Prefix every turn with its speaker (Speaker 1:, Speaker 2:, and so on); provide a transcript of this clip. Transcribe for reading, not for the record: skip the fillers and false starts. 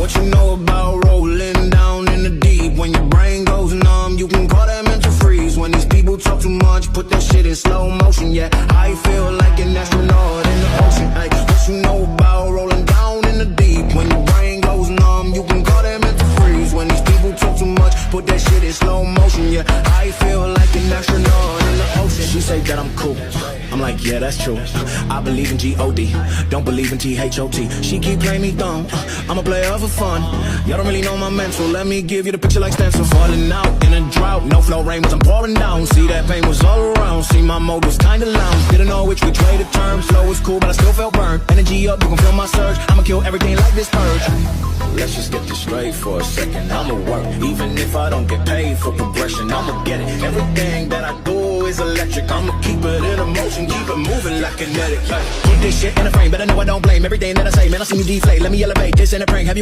Speaker 1: What you know about rolling down in the deep? When your brain goes numb, you can call that mental freeze. When these people talk too much, put that shit in slow motion. Yeah, I feel like an astronaut in the ocean. Ay, what you know about rolling down in the deep? When your brain goes numb, you can call that mental freeze. When these people talk too much, put that shit in slow motion. Yeah, I feel like an astronaut in the ocean. She say that I'm cool, I'm like, yeah, that's true. I believe in G-O-D, don't believe in T-H-O-T. She keep playing me dumb, I'm a player for fun. Y'all don't really know my mental, let me give you the picture like stencil. Falling out in a drought, no flow rain was I'm pouring down. See that pain was all around, see my mode was kinda lounge. Didn't know which way to turn, flow was cool but I still felt burned. Energy up, you can feel my surge, I'ma kill everything like this purge. Let's just get this straight for a second, I'ma work. Even if I don't get paid for progression, I'ma get it. Everything that I do is electric, I'ma keep it in motion, keep it moving like kinetic. Keep this shit in a frame, better know I don't blame everything that I say. Man, I see me deflate, let me elevate this in a prank. Have you